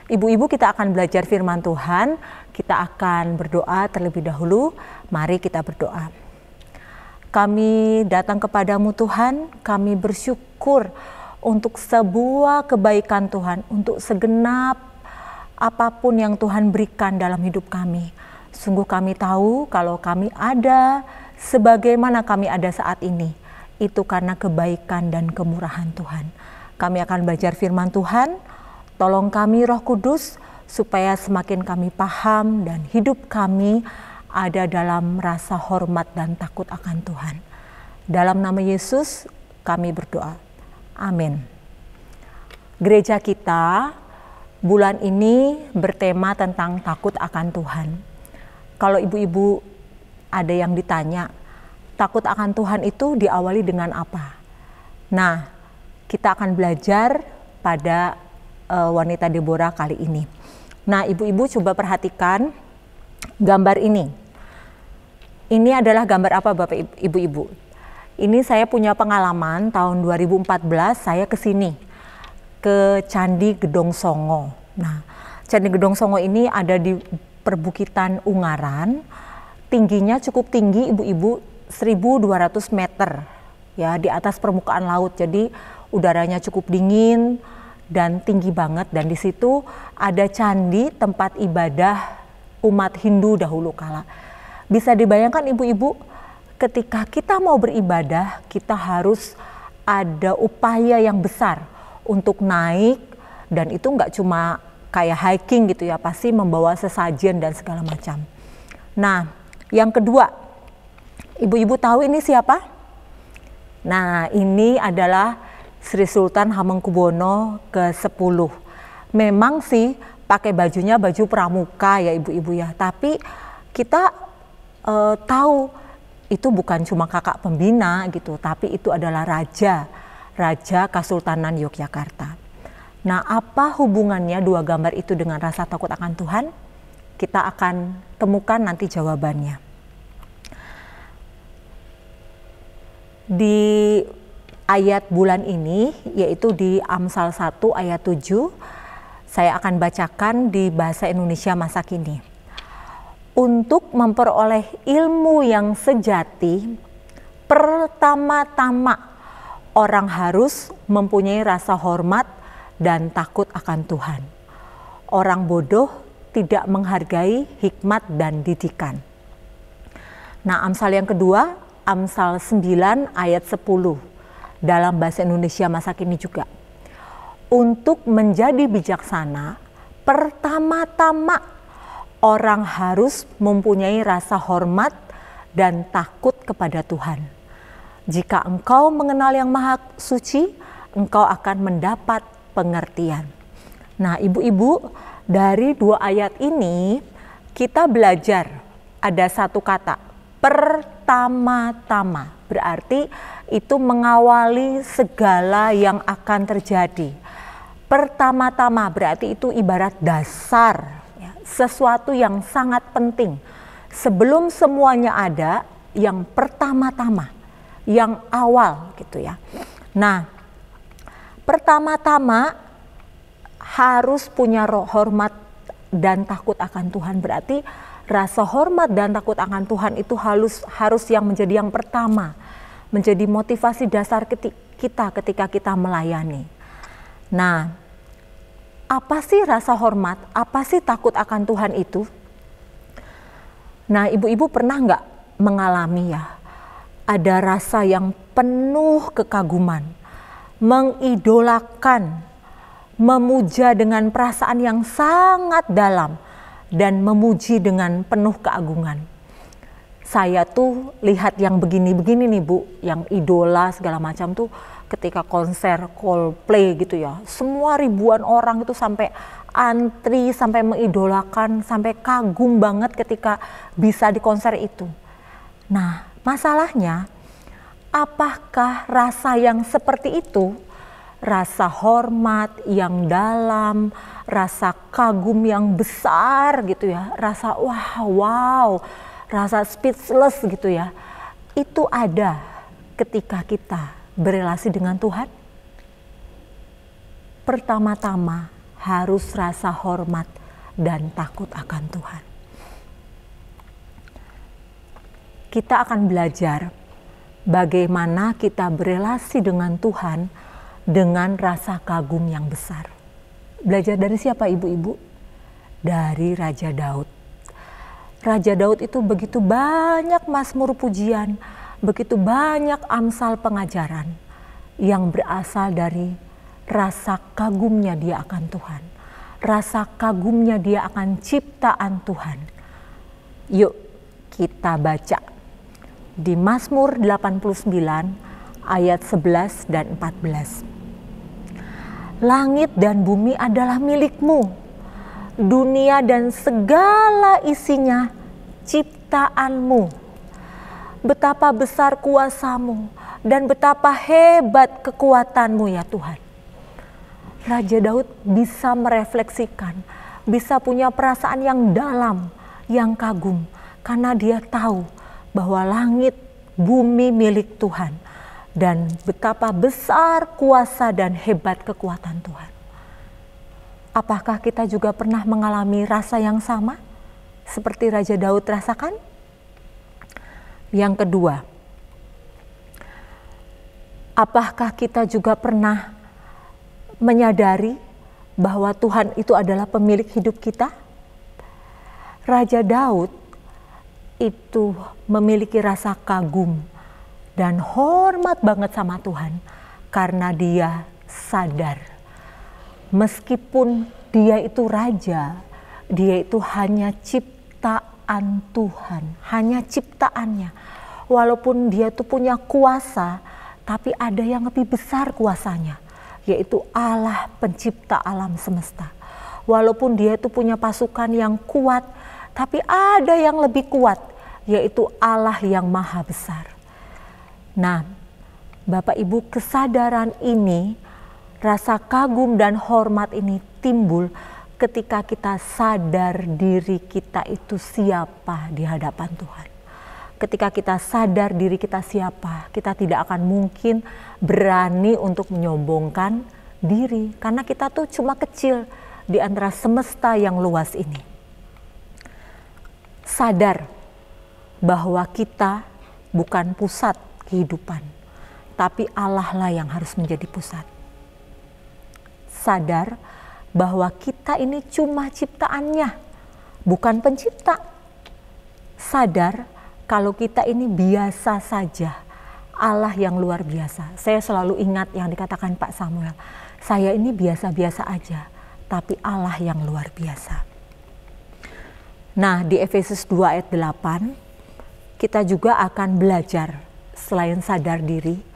Ibu-ibu, kita akan belajar firman Tuhan, kita akan berdoa terlebih dahulu. Mari kita berdoa. Kami datang kepadamu Tuhan, kami bersyukur untuk sebuah kebaikan Tuhan, untuk segenap apapun yang Tuhan berikan dalam hidup kami. Sungguh kami tahu kalau kami ada sebagaimana kami ada saat ini, itu karena kebaikan dan kemurahan Tuhan. Kami akan belajar firman Tuhan. Tolong kami Roh Kudus supaya semakin kami paham dan hidup kami ada dalam rasa hormat dan takut akan Tuhan. Dalam nama Yesus kami berdoa. Amin. Gereja kita bulan ini bertema tentang takut akan Tuhan. Kalau ibu-ibu ada yang ditanya, takut akan Tuhan itu diawali dengan apa? Nah, kita akan belajar pada wanita Deborah kali ini. Nah, ibu-ibu coba perhatikan gambar ini. Ini adalah gambar apa Bapak Ibu-ibu? Ini saya punya pengalaman tahun 2014 saya ke sini, ke Candi Gedong Songo. Nah, Candi Gedong Songo ini ada di perbukitan Ungaran, tingginya cukup tinggi ibu-ibu, 1.200 meter ya di atas permukaan laut. Jadi udaranya cukup dingin dan tinggi banget, dan di situ ada candi tempat ibadah umat Hindu dahulu kala. Bisa dibayangkan ibu-ibu, ketika kita mau beribadah, kita harus ada upaya yang besar untuk naik, dan itu nggak cuma kayak hiking gitu ya, pasti membawa sesajen dan segala macam. Nah, yang kedua, ibu-ibu tahu ini siapa? Nah, ini adalah Sri Sultan Hamengkubuwono ke-10. Memang sih pakai bajunya baju pramuka ya ibu-ibu ya, tapi kita tahu itu bukan cuma kakak pembina gitu, tapi itu adalah Raja Kesultanan Yogyakarta. Nah, apa hubungannya dua gambar itu dengan rasa takut akan Tuhan? Kita akan temukan nanti jawabannya. Di ayat bulan ini, yaitu di Amsal 1 ayat 7, saya akan bacakan di bahasa Indonesia masa kini. Untuk memperoleh ilmu yang sejati, pertama-tama orang harus mempunyai rasa hormat dan takut akan Tuhan. Orang bodoh tidak menghargai hikmat dan didikan. Nah, Amsal yang kedua, Amsal 9 ayat 10. Dalam bahasa Indonesia masa kini juga. Untuk menjadi bijaksana, pertama-tama orang harus mempunyai rasa hormat dan takut kepada Tuhan. Jika engkau mengenal yang maha suci, engkau akan mendapat pengertian. Nah, ibu-ibu, dari dua ayat ini kita belajar ada satu kata, pertama-tama. Berarti itu mengawali segala yang akan terjadi. Pertama-tama berarti itu ibarat dasar, ya, sesuatu yang sangat penting. Sebelum semuanya ada, yang pertama-tama, yang awal gitu ya. Nah, pertama-tama harus punya hormat dan takut akan Tuhan. Berarti rasa hormat dan takut akan Tuhan itu harus yang menjadi yang pertama, menjadi motivasi dasar kita ketika kita melayani. Nah, apa sih rasa hormat? Apa sih takut akan Tuhan itu? Nah, ibu-ibu pernah nggak mengalami ya, ada rasa yang penuh kekaguman, mengidolakan, memuja dengan perasaan yang sangat dalam, dan memuji dengan penuh keagungan. Saya tuh lihat yang begini-begini nih Bu, yang idola segala macam tuh ketika konser Coldplay gitu ya. Semua ribuan orang itu sampai antri, sampai mengidolakan, sampai kagum banget ketika bisa di konser itu. Nah, masalahnya apakah rasa yang seperti itu, rasa hormat yang dalam, rasa kagum yang besar gitu ya, rasa wow, rasa speechless gitu ya, itu ada ketika kita berelasi dengan Tuhan? Pertama-tama harus rasa hormat dan takut akan Tuhan. Kita akan belajar bagaimana kita berelasi dengan Tuhan dengan rasa kagum yang besar. Belajar dari siapa ibu-ibu? Dari Raja Daud. Raja Daud itu begitu banyak mazmur pujian, begitu banyak amsal pengajaran yang berasal dari rasa kagumnya dia akan Tuhan. Rasa kagumnya dia akan ciptaan Tuhan. Yuk kita baca di Mazmur 89 ayat 11 dan 14. Langit dan bumi adalah milikmu, dunia dan segala isinya ciptaanmu. Betapa besar kuasamu dan betapa hebat kekuatanmu ya Tuhan. Raja Daud bisa merefleksikan, bisa punya perasaan yang dalam, yang kagum. Karena dia tahu bahwa langit, bumi milik Tuhan. Dan betapa besar kuasa dan hebat kekuatan Tuhan. Apakah kita juga pernah mengalami rasa yang sama? Seperti Raja Daud rasakan? Yang kedua, apakah kita juga pernah menyadari bahwa Tuhan itu adalah pemilik hidup kita? Raja Daud itu memiliki rasa kagum dan hormat banget sama Tuhan karena dia sadar meskipun dia itu raja, dia itu hanya ciptaan Tuhan, hanya ciptaannya. Walaupun dia tuh punya kuasa, tapi ada yang lebih besar kuasanya, yaitu Allah pencipta alam semesta. Walaupun dia itu punya pasukan yang kuat, tapi ada yang lebih kuat, yaitu Allah yang maha besar. Nah, Bapak Ibu, kesadaran ini, rasa kagum dan hormat ini timbul ketika kita sadar diri kita itu siapa di hadapan Tuhan. Ketika kita sadar diri kita siapa, kita tidak akan mungkin berani untuk menyombongkan diri. Karena kita tuh cuma kecil di antara semesta yang luas ini. Sadar bahwa kita bukan pusat kehidupan, tapi Allah lah yang harus menjadi pusat. Sadar bahwa kita ini cuma ciptaannya, bukan pencipta. Sadar kalau kita ini biasa saja, Allah yang luar biasa. Saya selalu ingat yang dikatakan Pak Samuel, saya ini biasa-biasa aja, tapi Allah yang luar biasa. Nah, di Efesus 2 ayat 8, kita juga akan belajar selain sadar diri,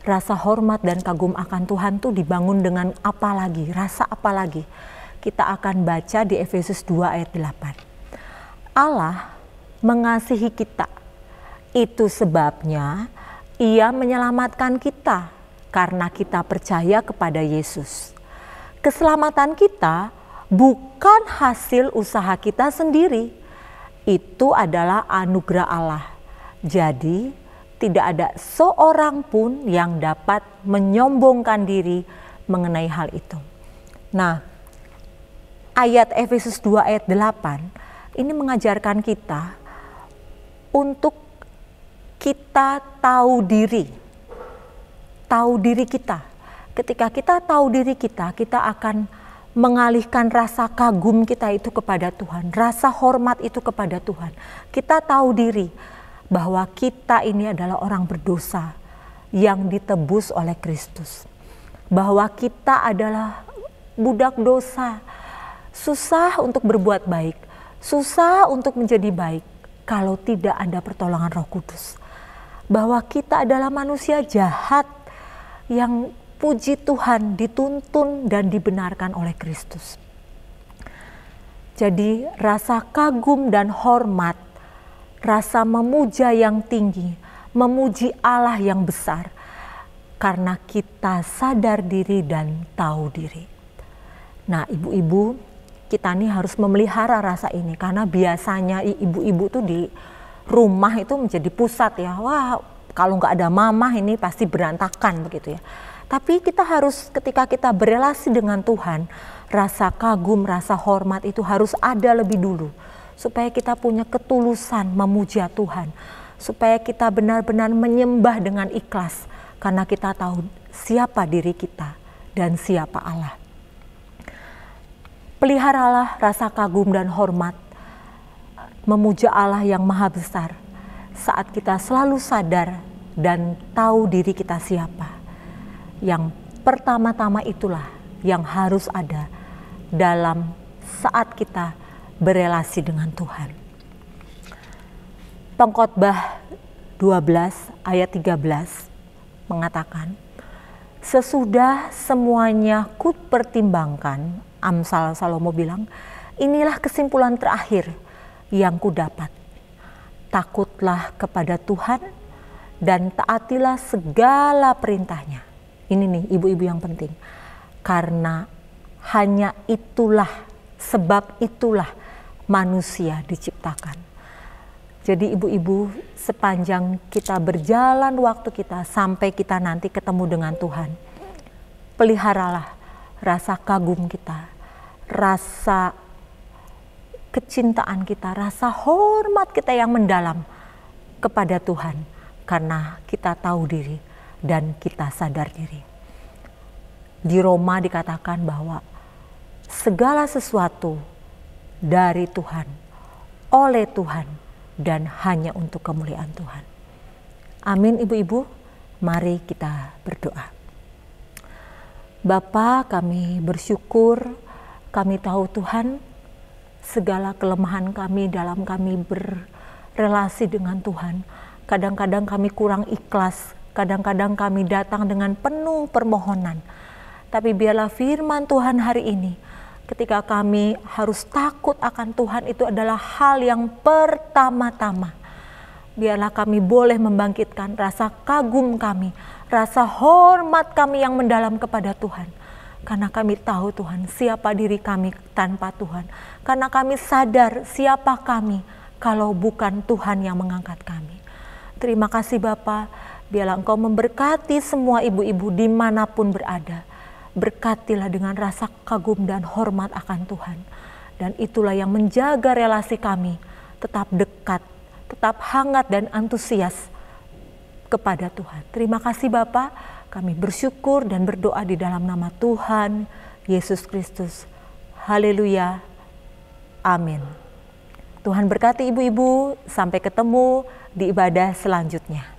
rasa hormat dan kagum akan Tuhan tuh dibangun dengan apa lagi, rasa apa lagi. Kita akan baca di Efesus 2 ayat 8. Allah mengasihi kita. Itu sebabnya Ia menyelamatkan kita karena kita percaya kepada Yesus. Keselamatan kita bukan hasil usaha kita sendiri. Itu adalah anugerah Allah. Jadi tidak ada seorang pun yang dapat menyombongkan diri mengenai hal itu. Nah, ayat Efesus 2 ayat 8 ini mengajarkan kita untuk kita tahu diri. Tahu diri kita. Ketika kita tahu diri kita, kita akan mengalihkan rasa kagum kita itu kepada Tuhan, rasa hormat itu kepada Tuhan. Kita tahu diri bahwa kita ini adalah orang berdosa yang ditebus oleh Kristus. Bahwa kita adalah budak dosa, susah untuk berbuat baik, susah untuk menjadi baik kalau tidak ada pertolongan Roh Kudus. Bahwa kita adalah manusia jahat yang puji Tuhan dituntun dan dibenarkan oleh Kristus. Jadi rasa kagum dan hormat, rasa memuja yang tinggi, memuji Allah yang besar, karena kita sadar diri dan tahu diri. Nah, ibu-ibu, kita nih harus memelihara rasa ini, karena biasanya ibu-ibu tuh di rumah itu menjadi pusat ya. Wah, kalau nggak ada mama ini pasti berantakan begitu ya. Tapi kita harus ketika kita berelasi dengan Tuhan, rasa kagum, rasa hormat itu harus ada lebih dulu. Supaya kita punya ketulusan memuja Tuhan. Supaya kita benar-benar menyembah dengan ikhlas. Karena kita tahu siapa diri kita dan siapa Allah. Peliharalah rasa kagum dan hormat. Memuja Allah yang maha besar. Saat kita selalu sadar dan tahu diri kita siapa. Yang pertama-tama itulah yang harus ada dalam saat kita berelasi dengan Tuhan. Pengkhotbah 12 ayat 13 mengatakan, sesudah semuanya kupertimbangkan, Amsal Salomo bilang, inilah kesimpulan terakhir yang kudapat. Takutlah kepada Tuhan dan taatilah segala perintahnya. Ini nih ibu-ibu yang penting. Karena hanya itulah, sebab itulah manusia diciptakan. Jadi ibu-ibu, sepanjang kita berjalan waktu kita sampai kita nanti ketemu dengan Tuhan, peliharalah rasa kagum kita, rasa kecintaan kita, rasa hormat kita yang mendalam kepada Tuhan. Karena kita tahu diri dan kita sadar diri. Di Roma dikatakan bahwa segala sesuatu dari Tuhan, oleh Tuhan, dan hanya untuk kemuliaan Tuhan. Amin ibu-ibu, mari kita berdoa. Bapa, kami bersyukur, kami tahu Tuhan, segala kelemahan kami dalam kami berrelasi dengan Tuhan. Kadang-kadang kami kurang ikhlas, kadang-kadang kami datang dengan penuh permohonan. Tapi biarlah firman Tuhan hari ini, ketika kami harus takut akan Tuhan, itu adalah hal yang pertama-tama. Biarlah kami boleh membangkitkan rasa kagum kami, rasa hormat kami yang mendalam kepada Tuhan. Karena kami tahu Tuhan, siapa diri kami tanpa Tuhan. Karena kami sadar siapa kami kalau bukan Tuhan yang mengangkat kami. Terima kasih Bapa, biarlah Engkau memberkati semua ibu-ibu dimanapun berada. Berkatilah dengan rasa kagum dan hormat akan Tuhan. Dan itulah yang menjaga relasi kami tetap dekat, tetap hangat dan antusias kepada Tuhan. Terima kasih Bapa, kami bersyukur dan berdoa di dalam nama Tuhan Yesus Kristus. Haleluya. Amin. Tuhan berkati ibu-ibu, sampai ketemu di ibadah selanjutnya.